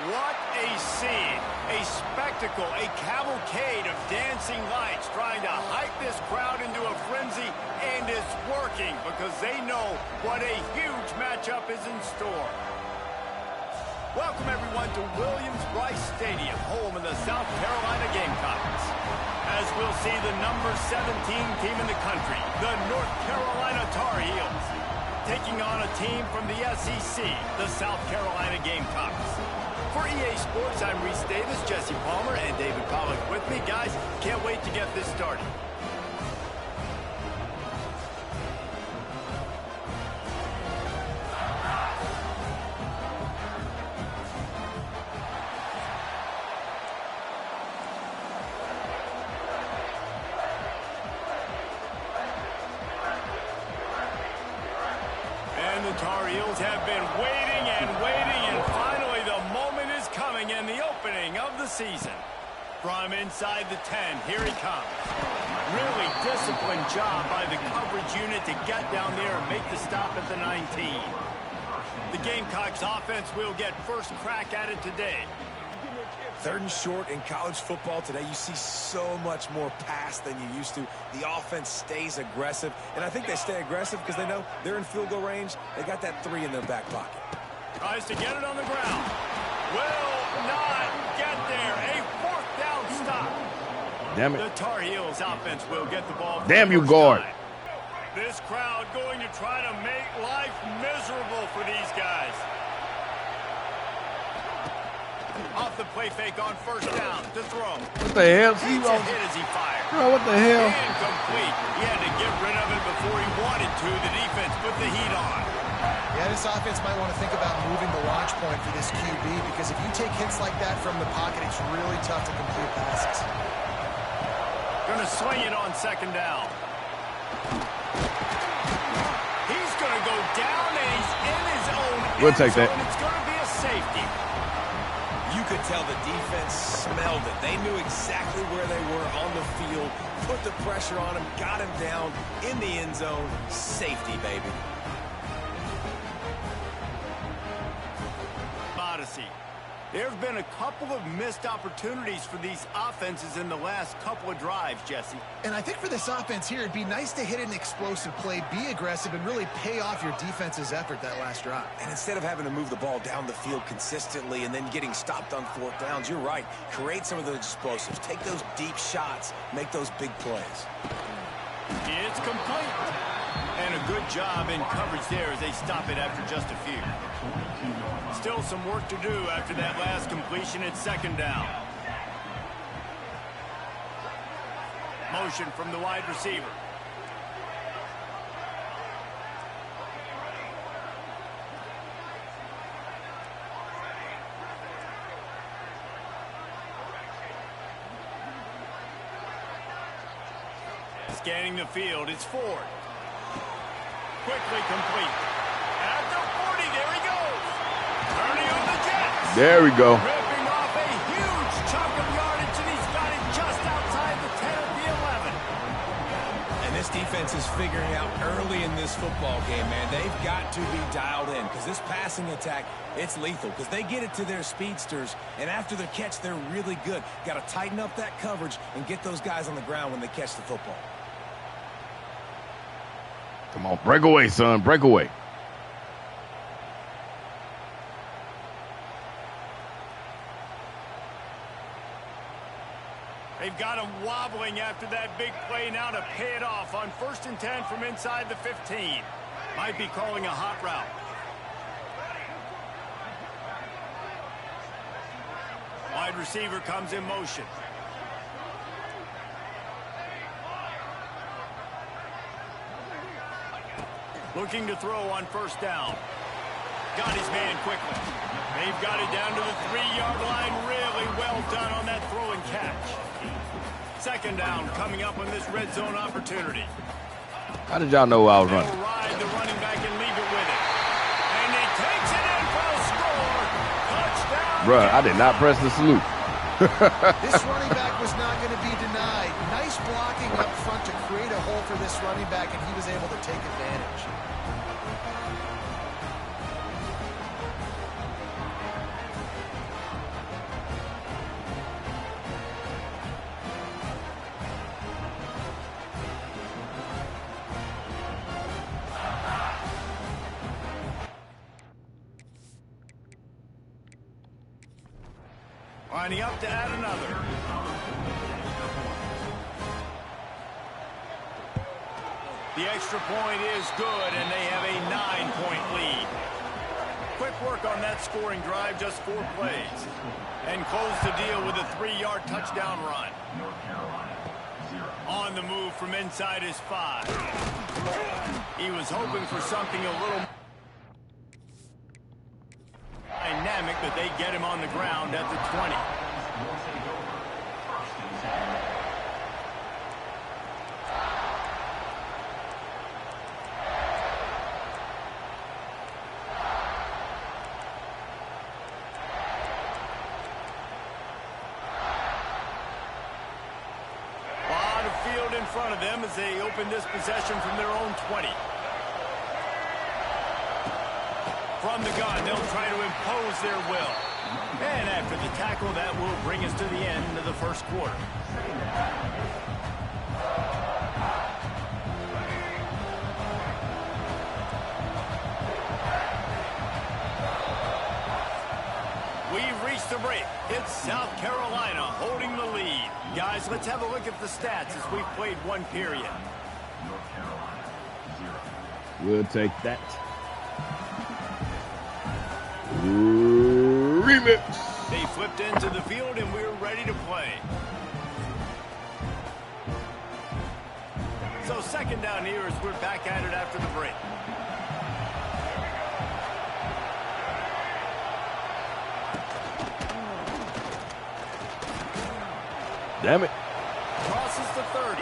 What a scene, a spectacle, a cavalcade of dancing lights trying to hype this crowd into a frenzy, and it's working because they know what a huge matchup is in store. Welcome everyone to Williams-Brice Stadium, home of the South Carolina Gamecocks. As we'll see the number 17 team in the country, the North Carolina Tar Heels, taking on a team from the SEC, the South Carolina Gamecocks. For EA Sports, I'm Reese Davis, Jesse Palmer, and David Pollack with me. Guys, can't wait to get this started. And the Tar Heels have been waiting and waiting, and finally the moment is coming and the opening of the season. From inside the 10, here he comes. Really disciplined job by the coverage unit to get down there and make the stop at the 19. The Gamecocks offense will get first crack at it today. Third and short in college football today, you see so much more pass than you used to. The offense stays aggressive, and I think they stay aggressive because they know they're in field goal range. They got that 3 in their back pocket. Tries to get it on the ground. Will not get there. A fourth down stop. Damn it. The Tar Heels offense will get the ball. Damn you, guard. This crowd going to try to make life miserable for these guys. Off the play fake on first down to throw. What the hell? Hits a hit as he fired. Bro, what the hell? Incomplete. He had to get rid of it before he wanted to. The defense put the heat on. Yeah, this offense might want to think about moving the launch point for this QB, because if you take hits like that from the pocket, it's really tough to complete passes. Going to swing it on second down. He's going to go down, and he's in his own We'll take that. It's going to be a safety. You could tell the defense smelled it. They knew exactly where they were on the field, put the pressure on him, got him down in the end zone. Safety, baby. Odyssey. There have been a couple of missed opportunities for these offenses in the last couple of drives, Jesse. And I think for this offense here, it'd be nice to hit an explosive play, be aggressive, and really pay off your defense's effort that last drive. And instead of having to move the ball down the field consistently and then getting stopped on fourth downs, you're right. Create some of those explosives. Take those deep shots. Make those big plays. It's complete. And a good job in coverage there as they stop it after just a few. Still some work to do after that last completion at second down. Motion from the wide receiver. Scanning the field, it's Ford. Quickly complete. At the 40, there he goes. Turning on the Jets. There we go. Ripping off a huge chunk of yardage, and he's got it just outside the 10 at the 11. And this defense is figuring out early in this football game, man. They've got to be dialed in because this passing attack, it's lethal because they get it to their speedsters, and after the catch, they're really good. Got to tighten up that coverage and get those guys on the ground when they catch the football. Come on, break away, son. Break away. They've got him wobbling after that big play now to pay it off on 1st and 10 from inside the 15. Might be calling a hot route. Wide receiver comes in motion. Looking to throw on first down. Got his man quickly. They've got it down to the 3-yard line. Really well done on that throw and catch. Second down coming up on this red zone opportunity. How did y'all know I was running? They'll ride the running back and leave it with it. And he takes it in for a score. Touchdown. Bruh, I did not press the salute. This running back was not going to be denied. Nice blocking up front to create a hole for this running back, and he was able to take advantage. Lining up to add another. The extra point is good, and they have a 9-point lead. Quick work on that scoring drive, just 4 plays. And close the deal with a 3-yard touchdown run. On the move from inside his 5. He was hoping for something a little dynamic, but they get him on the ground at the 20. In front of them as they open this possession from their own 20. From the gun, they'll try to impose their will. And after the tackle, that will bring us to the end of the first quarter. We've reached the break. It's South Carolina holding the lead. Guys, let's have a look at the stats as we've played 1 period. We'll take that. Remix. They flipped into the field and we're ready to play. So second down here as we're back at it after the break. Damn it. Crosses the 30.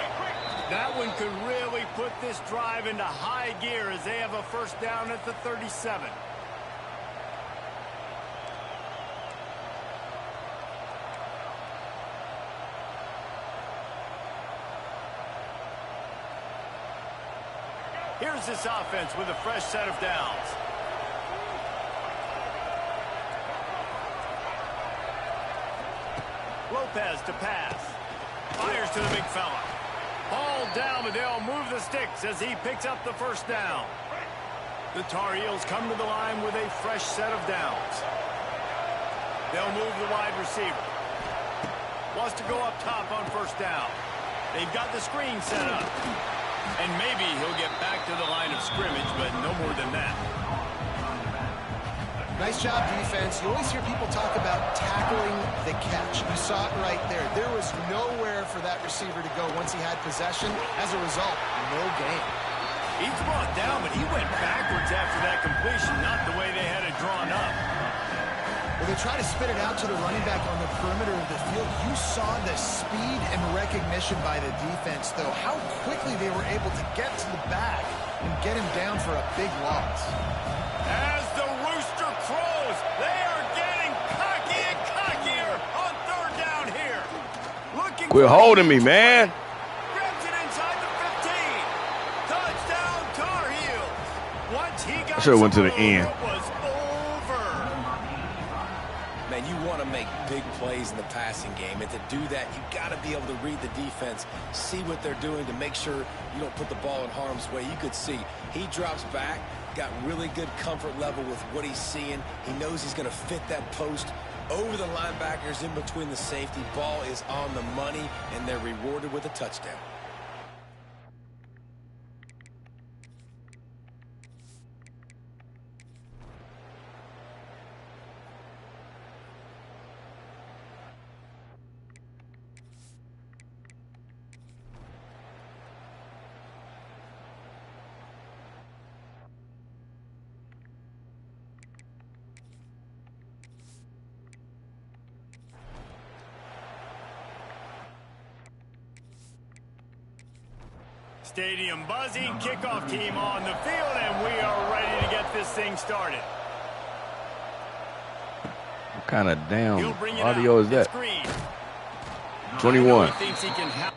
That one could really put this drive into high gear as they have a first down at the 37. Here's this offense with a fresh set of downs. Lopez to pass. Fires to the big fella. Ball down, but they'll move the sticks as he picks up the first down. The Tar Heels come to the line with a fresh set of downs. They'll move the wide receiver. Wants to go up top on first down. They've got the screen set up. And maybe he'll get back to the line of scrimmage, but no more than that. Nice job, defense. You always hear people talk about tackling the catch. You saw it right there. There was nowhere for that receiver to go once he had possession. As a result, no gain. He's brought down, but he went backwards after that completion, not the way they had it drawn up. Well, they try to spit it out to the running back on the perimeter of the field. You saw the speed and recognition by the defense, though. How quickly they were able to get to the back and get him down for a big loss. As the rooster crows, they are getting cocky and cockier on third down here. Quit holding me, man. Grabs it inside the 15. Touchdown Tar Heels. Once he got I should have went to the end. it was over. Man, you want to make big plays in the passing game, and to do that, you got to be able to read the defense, see what they're doing to make sure you don't put the ball in harm's way. You could see he drops back, got really good comfort level with what he's seeing. He knows he's going to fit that post over the linebackers in between the safety. Ball is on the money, and they're rewarded with a touchdown. Stadium buzzing, kickoff team on the field, and we are ready to get this thing started. What kind of damn audio is that? 21. Thinks he can help.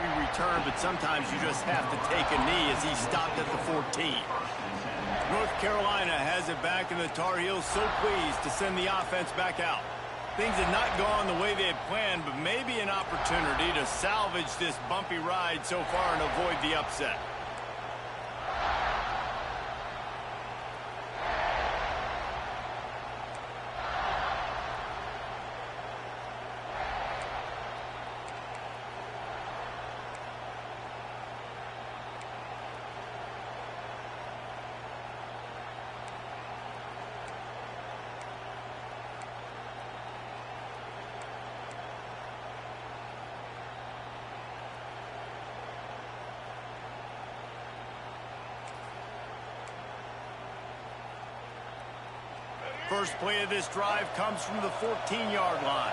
We return, but sometimes you just have to take a knee as he stopped at the 14. North Carolina has it back, and the Tar Heels so pleased to send the offense back out. Things had not gone the way they had planned, but maybe an opportunity to salvage this bumpy ride so far and avoid the upset. First play of this drive comes from the 14-yard line.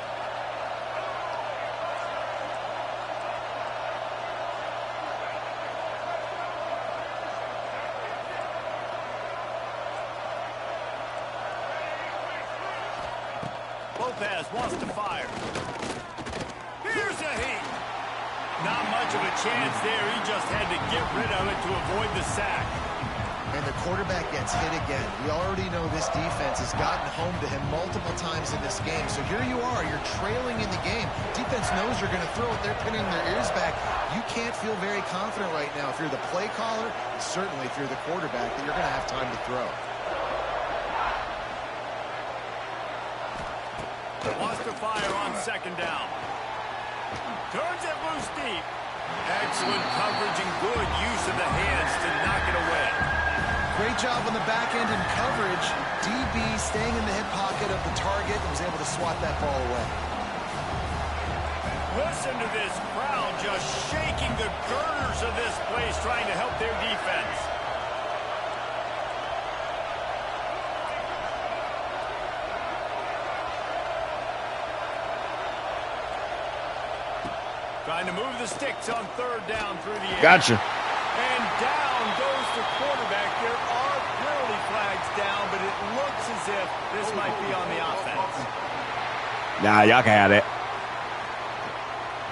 Lopez wants to fire. Here's a heat. Not much of a chance there. He just had to get rid of it to avoid the sack. And the quarterback gets hit again. We already know this defense has gotten home to him multiple times in this game. So here you are. You're trailing in the game. Defense knows you're going to throw it. They're pinning their ears back. You can't feel very confident right now if you're the play caller, and certainly if you're the quarterback, that you're going to have time to throw. Wants to fire on second down. Turns it loose deep. Excellent coverage and good use of the hands to knock it away. Great job on the back end and coverage. DB staying in the hip pocket of the target and was able to swat that ball away. Listen to this crowd just shaking the girders of this place, trying to help their defense. Trying to move the sticks on third down through the air. Gotcha. And down goes the quarterback. There are penalty flags down, but it looks as if this might be on the offense. Nah, y'all can have that.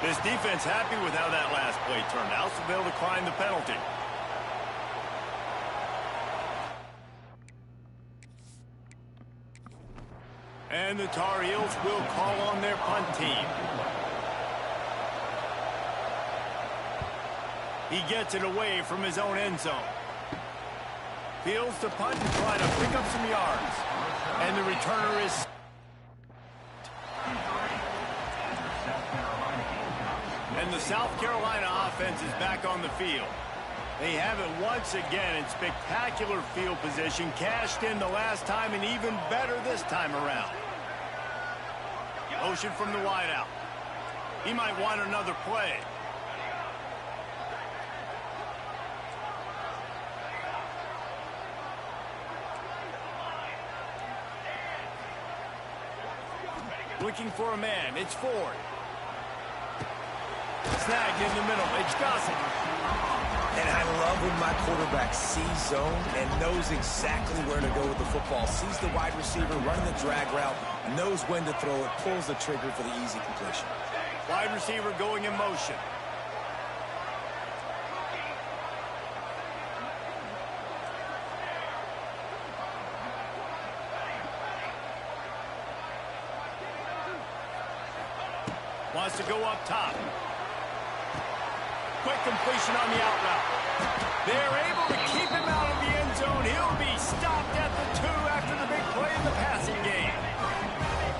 This defense happy with how that last play turned out, so they'll decline the penalty. And the Tar Heels will call on their punt team. He gets it away from his own end zone. Fields to punt and try to pick up some yards. And the returner is... And the South Carolina offense is back on the field. They have it once again in spectacular field position. Cashed in the last time and even better this time around. Motion from the wideout. He might want another play. Looking for a man. It's Ford. Snagged in the middle. It's Gossett. And I love when my quarterback sees zone and knows exactly where to go with the football. Sees the wide receiver running the drag route, knows when to throw it, pulls the trigger for the easy completion. Wide receiver going in motion. Wants to go up top. Quick completion on the out route. They're able to keep him out of the end zone. He'll be stopped at the 2 after the big play in the passing game.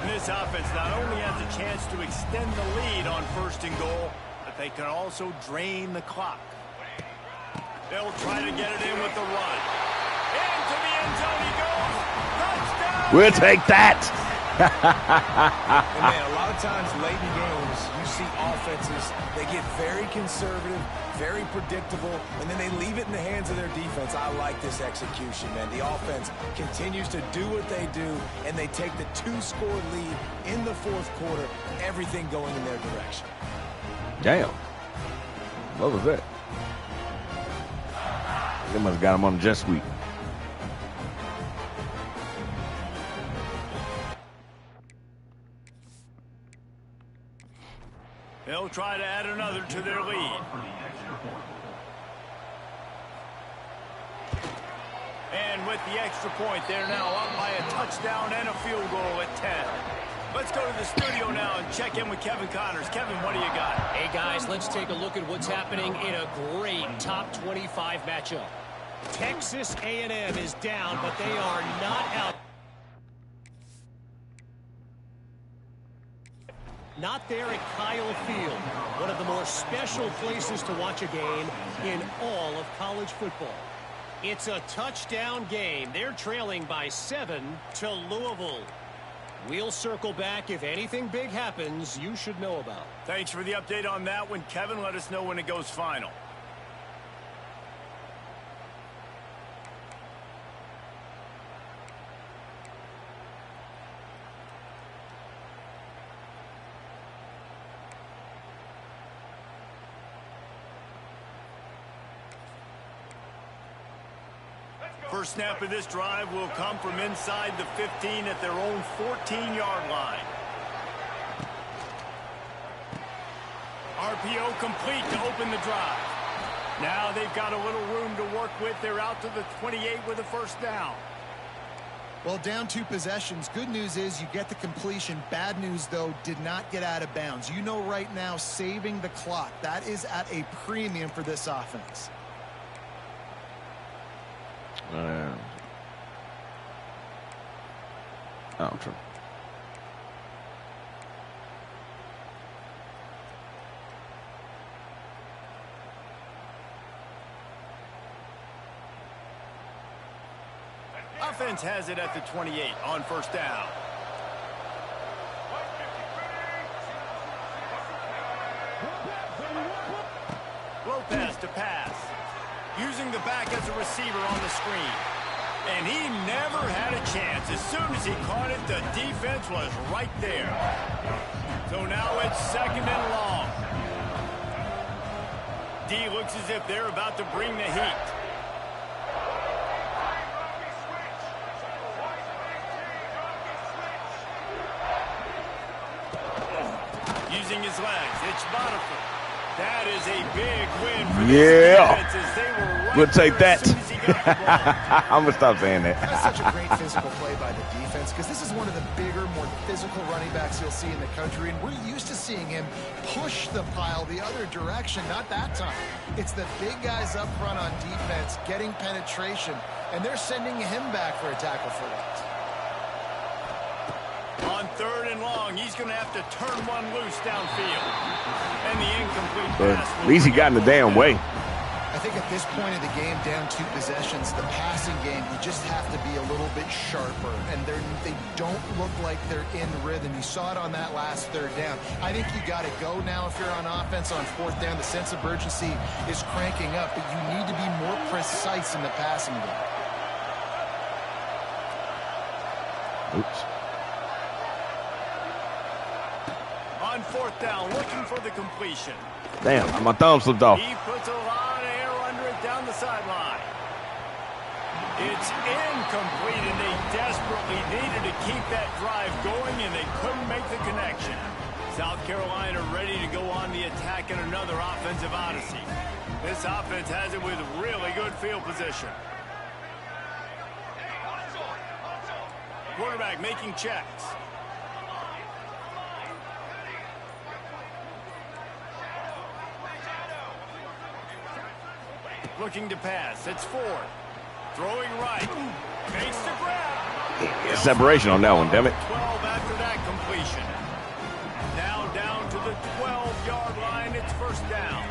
And this offense not only has a chance to extend the lead on first and goal, but they can also drain the clock. They'll try to get it in with the run. Into the end zone he goes. Touchdown! We'll take that. And man, a lot of times late in games, you see offenses, they get very conservative, very predictable, and then they leave it in the hands of their defense. I like this execution, man. The offense continues to do what they do, and they take the 2-score lead in the fourth quarter, everything going in their direction. Damn. What was that? They must have got him on the jet sweep. They'll try to add another to their lead. And with the extra point, they're now up by a touchdown and a field goal at 10. Let's go to the studio now and check in with Kevin Connors. Kevin, what do you got? Hey, guys, let's take a look at what's happening in a great top 25 matchup. Texas A&M is down, but they are not out. Not there at Kyle Field, one of the more special places to watch a game in all of college football. It's a touchdown game. They're trailing by 7 to Louisville. We'll circle back. If anything big happens, you should know about. Thanks for the update on that one, Kevin. Let us know when it goes final. First snap of this drive will come from inside the 15 at their own 14-yard line. RPO complete to open the drive. Now they've got a little room to work with. They're out to the 28 with a first down. Well, down 2 possessions. Good news is you get the completion. Bad news, though, did not get out of bounds. You know right now, saving the clock, that is at a premium for this offense. Oh, true. Offense has it at the 28 on first down. Lopez to pass. Using the back as a receiver on the screen. And he never had a chance. As soon as he caught it, the defense was right there. So now it's second and long. D looks as if they're about to bring the heat. Using his legs, it's Botifer. That is a big win for this defense as they were right. We'll take that. I'm going to stop saying that. That's such a great physical play by the defense because this is one of the bigger, more physical running backs you'll see in the country, and we're used to seeing him push the pile the other direction. Not that time. It's the big guys up front on defense getting penetration, and they're sending him back for a tackle for loss. On third and long, he's going to have to turn one loose downfield. And the incomplete But pass. at least he got in the damn way. I think at this point of the game, down 2 possessions, the passing game, you just have to be a little bit sharper. And they don't look like they're in rhythm. You saw it on that last third down. I think you got to go now if you're on offense on fourth down. The sense of urgency is cranking up, but you need to be more precise in the passing game. Oops. On fourth down, looking for the completion. Damn, my thumb slipped off. He puts a lot of air under it down the sideline. It's incomplete, and they desperately needed to keep that drive going, and they couldn't make the connection. South Carolina ready to go on the attack in another offensive odyssey. This offense has it with really good field position. Quarterback making checks. Looking to pass. It's Ford. Throwing right. Makes the grab. Separation on that one, damn it. 12 after that completion. Now down to the 12-yard line. It's first down.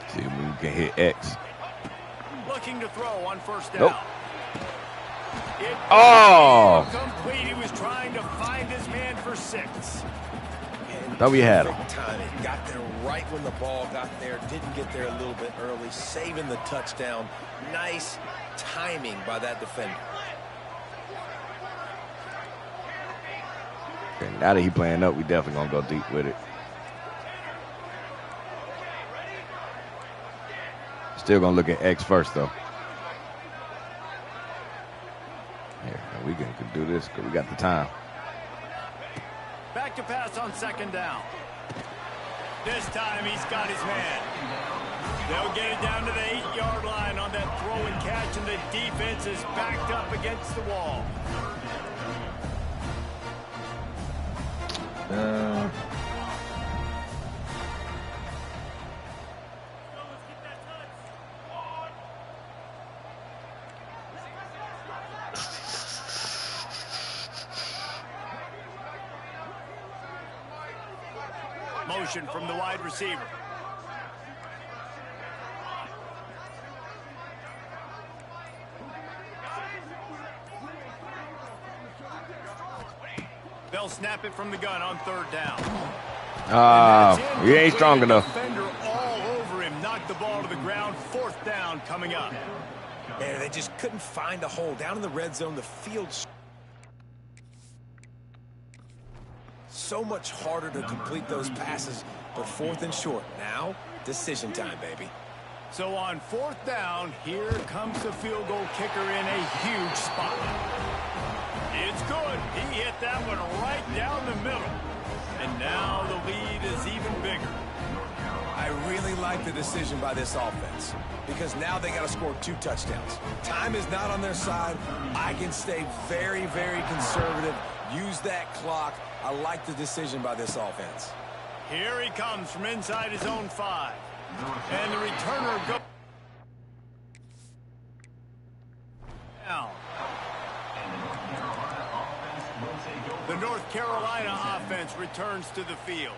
See if we can hit X. Looking to throw on first down. Nope. Oh! Complete. He was trying to find his man for 6. Thought we had him. Timing. Got there right when the ball got there. Didn't get there a little bit early. Saving the touchdown. Nice timing by that defender. Okay, now that he playing up, we definitely going to go deep with it. Still going to look at X first, though. Here, we can do this because we got the time. Back to pass on second down. This time he's got his man. They'll get it down to the 8-yard line on that throw and catch, and the defense is backed up against the wall. Motion from the wide receiver. They'll snap it from the gun on third down. He ain't strong enough. Defender all over him, knocked the ball to the ground. Fourth down coming up. And they just couldn't find a hole. Down in the red zone, the field's so much harder to complete those passes, but 4th and short. Now, decision time, baby. So on 4th down, here comes the field goal kicker in a huge spot. It's good. He hit that one right down the middle. And now the lead is even bigger. I really like the decision by this offense because now they got to score 2 touchdowns. Time is not on their side. I can stay very, very conservative. Use that clock. I like the decision by this offense. Here he comes from inside his own 5. And the returner goes down. The North Carolina offense returns to the field.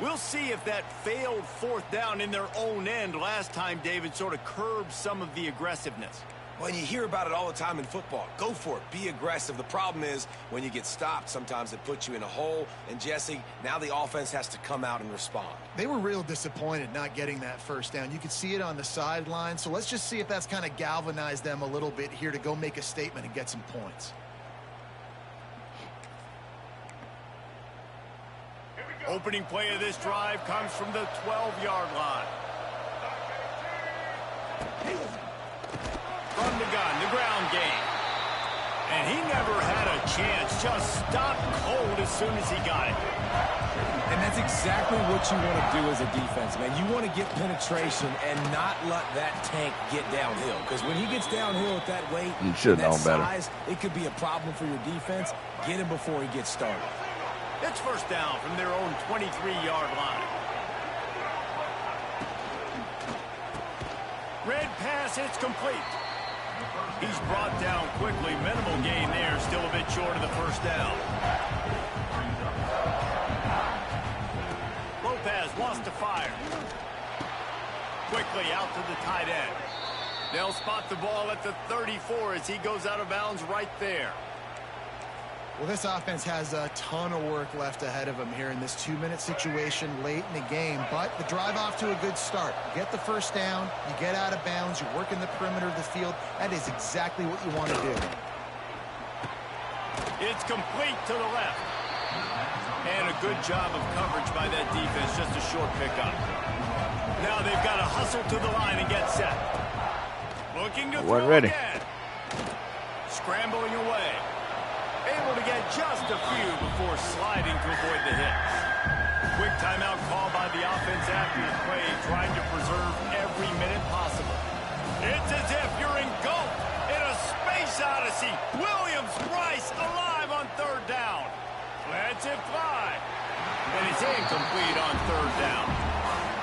We'll see if that failed 4th down in their own end last time, David, sort of curbed some of the aggressiveness. Well, you hear about it all the time in football. Go for it. Be aggressive. The problem is when you get stopped, sometimes it puts you in a hole. And, Jesse, now the offense has to come out and respond. They were real disappointed not getting that 1st down. You could see it on the sideline. So let's just see if that's kind of galvanized them a little bit here to go make a statement and get some points. Opening play of this drive comes from the 12-yard line. From the gun, the ground game. And he never had a chance, just stopped cold as soon as he got it. And that's exactly what you want to do as a defense, man. You want to get penetration and not let that tank get downhill. Because when he gets downhill at that weight, you should know better. Size, it could be a problem for your defense. Get him before he gets started. It's 1st down from their own 23-yard line. Red pass, it's complete. He's brought down quickly. Minimal gain there, still a bit short of the 1st down. Lopez wants to fire. Quickly out to the tight end. They'll spot the ball at the 34 as he goes out of bounds right there. Well, this offense has a ton of work left ahead of them here in this 2-minute situation late in the game, but the drive off to a good start. You get the 1st down, you get out of bounds, you work in the perimeter of the field. That is exactly what you want to do. It's complete to the left. And a good job of coverage by that defense, just a short pickup. Now they've got to hustle to the line and get set. Looking to throw ready. again. Scrambling away. Able to get just a few before sliding to avoid the hits. Quick timeout call by the offense after the play, trying to preserve every minute possible. It's as if you're engulfed in a space odyssey. Williams-Brice alive on 3rd down. Lets it fly. And it's incomplete on 3rd down.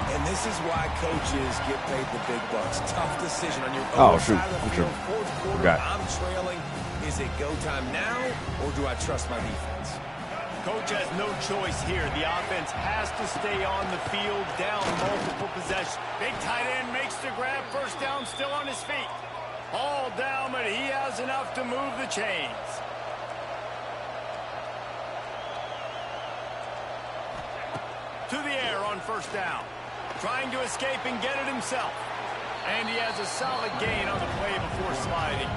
And this is why coaches get paid the big bucks. Tough decision on your own side of the field. 4th quarter, I'm trailing. Is it go time now, or do I trust my defense? Coach has no choice here. The offense has to stay on the field, down multiple possessions. Big tight end makes the grab, 1st down, still on his feet. All down, but he has enough to move the chains. To the air on 1st down. Trying to escape and get it himself. And he has a solid gain on the play before sliding.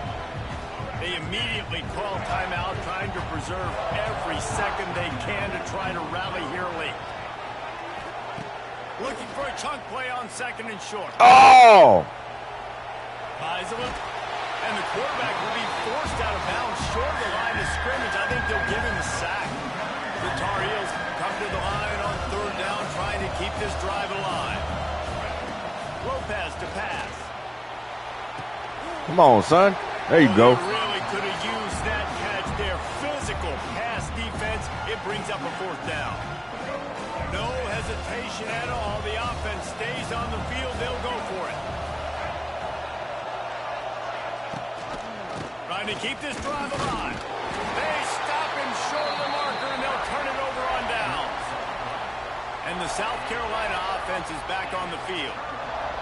They immediately call timeout, trying to preserve every second they can to try to rally here late. Looking for a chunk play on 2nd and short. Oh! And the quarterback will be forced out of bounds short of the line of scrimmage. I think they'll give him a sack. The Tar Heels come to the line on 3rd down, trying to keep this drive alive. Lopez to pass. Come on, son. There you go. They really could have used that catch there. Physical pass defense. It brings up a 4th down. No hesitation at all. The offense stays on the field. They'll go for it. Trying to keep this drive alive. They stop him short of the marker, and they'll turn it over on downs. And the South Carolina offense is back on the field.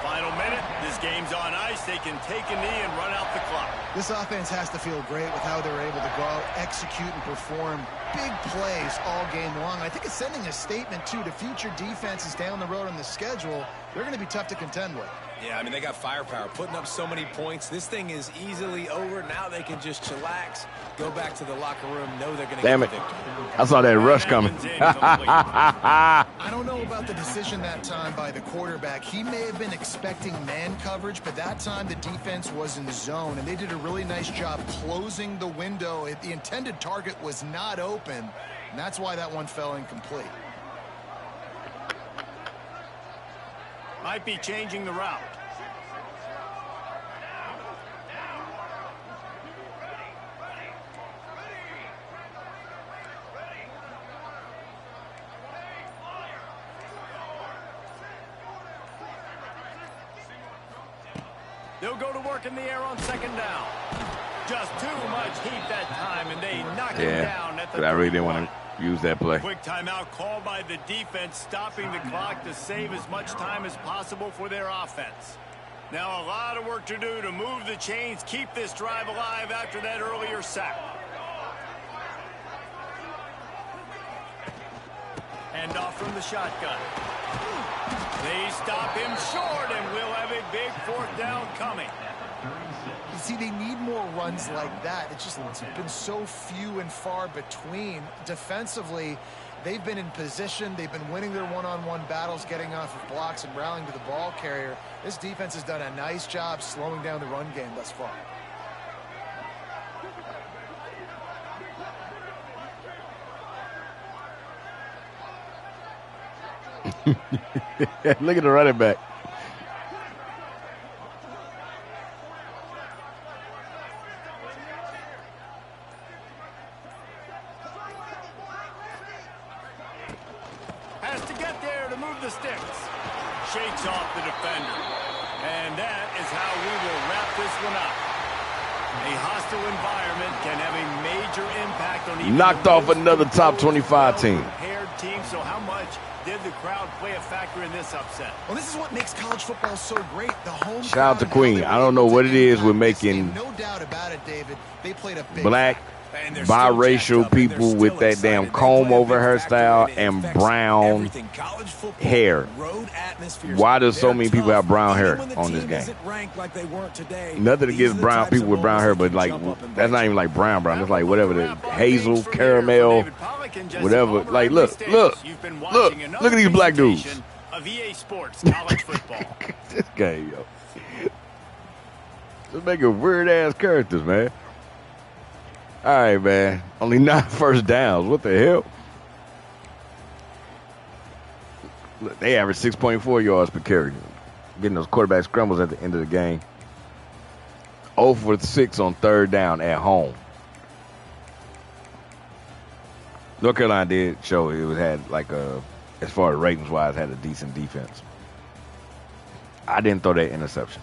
Final minute, this game's on ice. They can take a knee and run out the clock. This offense has to feel great with how they're able to go out, execute, and perform big plays all game long. I think it's sending a statement, too, to future defenses down the road on the schedule. They're going to be tough to contend with. Yeah, I mean, they got firepower, putting up so many points. This thing is easily over. Now they can just chillax, go back to the locker room, know they're going to get the victory. I saw that rush coming. I don't know about the decision that time by the quarterback. He may have been expecting man coverage, but that time the defense was in zone, and they did a really nice job closing the window. The intended target was not open, and that's why that one fell incomplete. Might be changing the route. They'll go to work in the air on second down. Just too much heat that time, and they knock him down at the 31. I really didn't want to use that play. Quick timeout called by the defense, stopping the clock to save as much time as possible for their offense. Now a lot of work to do to move the chains, keep this drive alive after that earlier sack. Hand off from the shotgun. They stop him short, and we'll have a big fourth down coming. You see, they need more runs like that. It's been so few and far between. Defensively, they've been in position. They've been winning their one-on-one battles, getting off of blocks and rallying to the ball carrier. This defense has done a nice job slowing down the run game thus far. Look at the running back. Has to get there to move the sticks. Shakes off the defender. And that is how we will wrap this one up. A hostile environment can have a major impact on even Knocked off another top 25 team. Team. So how much did the crowd play a factor in this upset? Well, this is what makes college football so great. The home Shout out to Queen. I don't know what it is with making no doubt about it, David. They played a big black biracial people with that damn comb over hairstyle and brown hair. Why does so many people have brown hair on this game? Nothing against brown people with brown hair, but like that's not even like brown. It's like whatever the hazel, caramel, whatever. Like look at these black dudes. Of EA Sports college football. This game, yo. Just making weird ass characters, man. All right, man. Only 9 first downs. What the hell? Look, they average 6.4 yards per carry. Getting those quarterback scrambles at the end of the game. 0 for 6 on third down at home. North Carolina did show it had like a, as far as ratings wise, had a decent defense. I didn't throw that interception.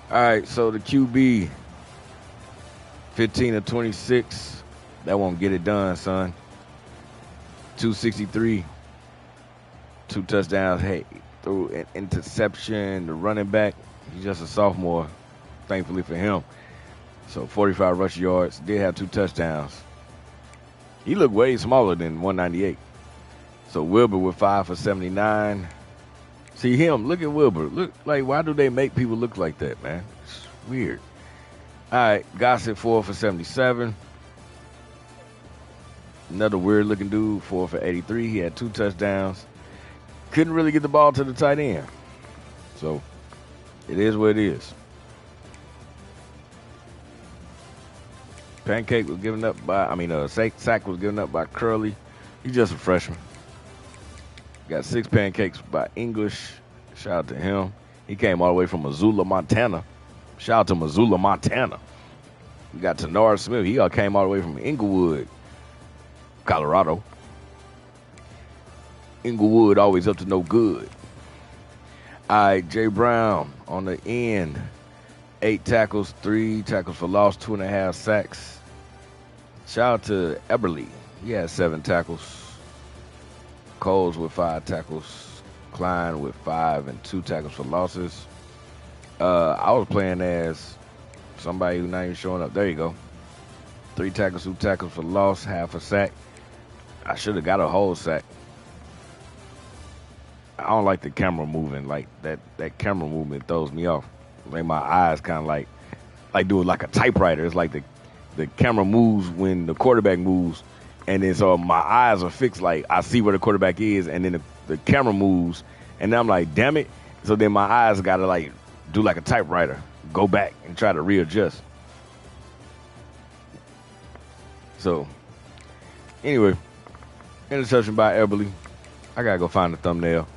All right, so the QB, 15 of 26. That won't get it done, son. 263. 2 touchdowns. Hey, threw an interception. The running back, he's just a sophomore, thankfully for him. So 45 rush yards. Did have 2 touchdowns. He looked way smaller than 198. So Wilbur with 5 for 79. See him. Look at Wilbur. Look like, why do they make people look like that, man? It's weird. All right, Gossett 4 for 77. Another weird looking dude, 4 for 83. He had 2 touchdowns. Couldn't really get the ball to the tight end. So it is what it is. Pancake was given up by, Sack was given up by Curly. He's just a freshman. Got 6 pancakes by English. Shout out to him. He came all the way from Missoula, Montana. Shout out to Missoula, Montana. We got Tenard Smith. He all came all the way from Inglewood, Colorado. Inglewood always up to no good. All right, Jay Brown on the end. 8 tackles, 3 tackles for loss, 2.5 sacks. Shout out to Eberle. He had 7 tackles. Coles with 5 tackles. Klein with 5 and 2 tackles for losses. I was playing as somebody who's not even showing up. There you go. 3 tackles, 2 tackles for loss, half a sack. I should have got a whole sack. I don't like the camera moving. Like that camera movement throws me off. Like my eyes kind of like doing like a typewriter. It's like the camera moves when the quarterback moves, and then so my eyes are fixed. Like I see where the quarterback is, and then the camera moves, and then I'm like, damn it. So then my eyes got to like do like a typewriter, go back and try to readjust. So anyway, interception by Eberle. I gotta go find the thumbnail.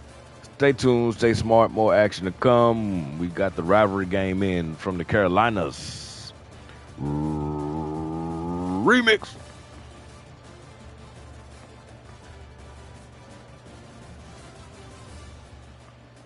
Stay tuned, stay smart, more action to come. We got the rivalry game in from the Carolinas. Remix.